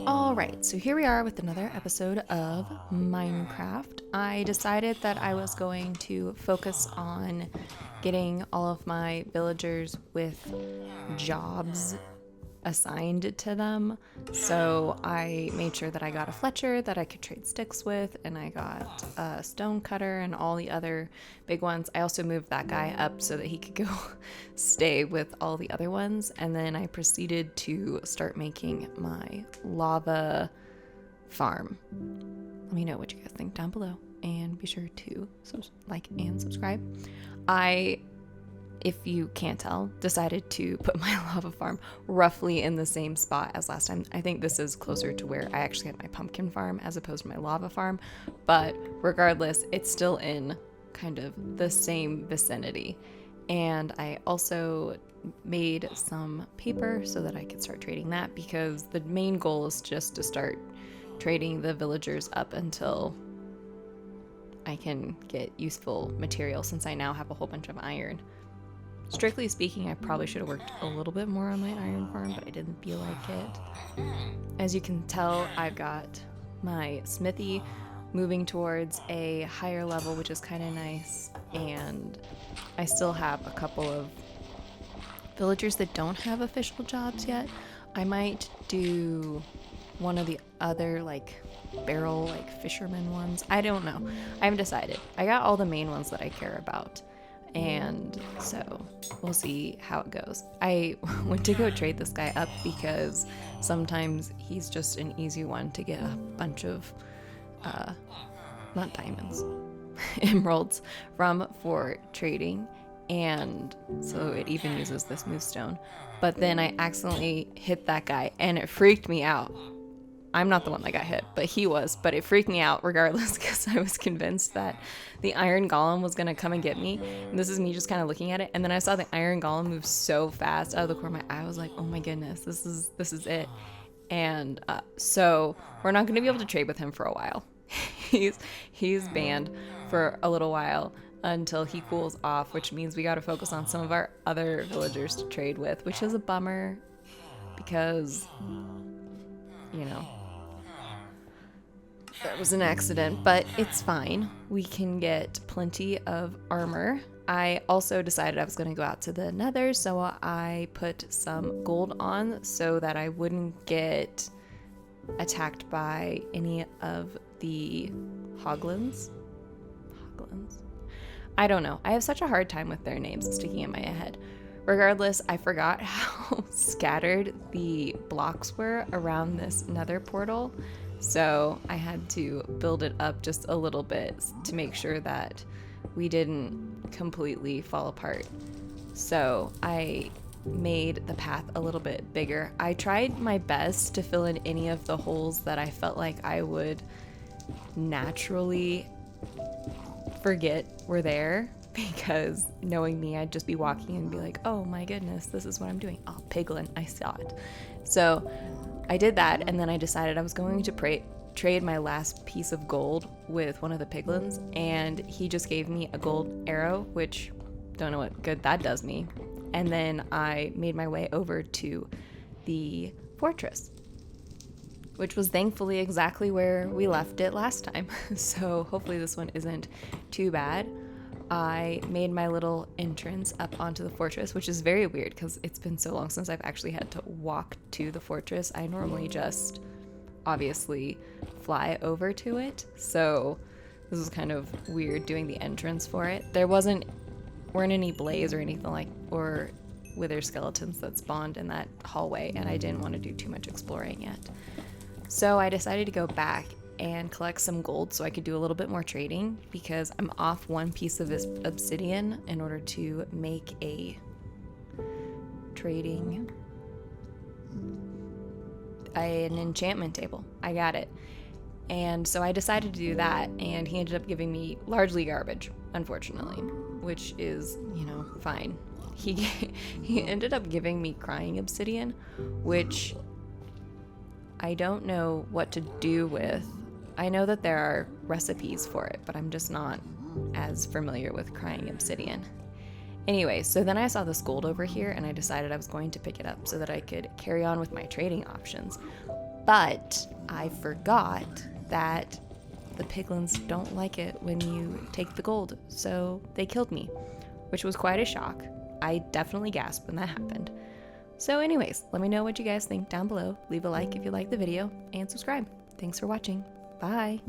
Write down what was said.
Alright, so here we are with another episode of Minecraft. I decided that I was going to focus on getting all of my villagers with jobs assigned to them. So I made sure that I got a Fletcher that I could trade sticks with, and I got a stone cutter and all the other big ones. I also moved that guy up so that he could go stay with all the other ones, and then I proceeded to start making my lava farm. Let me know what you guys think down below, and be sure to like and subscribe. If you can't tell, decided to put my lava farm roughly in the same spot as last time. I think this is closer to where I actually had my pumpkin farm as opposed to my lava farm, but regardless, it's still in kind of the same vicinity. And I also made some paper so that I could start trading that, because the main goal is just to start trading the villagers up until I can get useful material, since I now have a whole bunch of iron. Strictly speaking, I probably should have worked a little bit more on my iron farm, but I didn't feel like it. As you can tell, I've got my smithy moving towards a higher level, which is kind of nice, and I still have a couple of villagers that don't have official jobs yet. I might do one of the other barrel fisherman ones. I don't know. I haven't decided. I got all the main ones that I care about. And so we'll see how it goes. I went to go trade this guy up because sometimes he's just an easy one to get a bunch of, not diamonds, emeralds from for trading. And so it even uses this moonstone. But then I accidentally hit that guy and it freaked me out. I'm not the one that got hit, but he was. But it freaked me out regardless, because I was convinced that the iron golem was going to come and get me. And this is me just kind of looking at it. And then I saw the iron golem move so fast out of the corner of my eye. I was like, oh my goodness, this is it. And so we're not going to be able to trade with him for a while. he's banned for a little while until he cools off, which means we got to focus on some of our other villagers to trade with, which is a bummer because, you know, that was an accident, but it's fine. We can get plenty of armor. I also decided I was going to go out to the nether, so I put some gold on so that I wouldn't get attacked by any of the hoglins. I don't know. I have such a hard time with their names sticking in my head. Regardless, I forgot how scattered the blocks were around this nether portal. So I had to build it up just a little bit to make sure that we didn't completely fall apart. So I made the path a little bit bigger. I tried my best to fill in any of the holes that I felt like I would naturally forget were there, because knowing me, I'd just be walking and be like, oh my goodness, this is what I'm doing. Oh, piglin, I saw it. So I did that, and then I decided I was going to trade my last piece of gold with one of the piglins, and he just gave me a gold arrow, which don't know what good that does me. And then I made my way over to the fortress, which was thankfully exactly where we left it last time. So hopefully this one isn't too bad. I made my little entrance up onto the fortress, which is very weird because it's been so long since I've actually had to walk to the fortress. I normally just obviously fly over to it. So this is kind of weird doing the entrance for it. There weren't any blaze or anything or wither skeletons that spawned in that hallway, and I didn't want to do too much exploring yet. So I decided to go back and collect some gold so I could do a little bit more trading, because I'm off one piece of this obsidian in order to make an enchantment table. I got it. And so I decided to do that, and he ended up giving me largely garbage, unfortunately, which is, fine. He ended up giving me crying obsidian, which I don't know what to do with. I know that there are recipes for it, but I'm just not as familiar with crying obsidian. Anyway, so then I saw this gold over here, and I decided I was going to pick it up so that I could carry on with my trading options. But I forgot that the piglins don't like it when you take the gold, so they killed me, which was quite a shock. I definitely gasped when that happened. So anyways, let me know what you guys think down below. Leave a like if you like the video, and subscribe. Thanks for watching. Bye!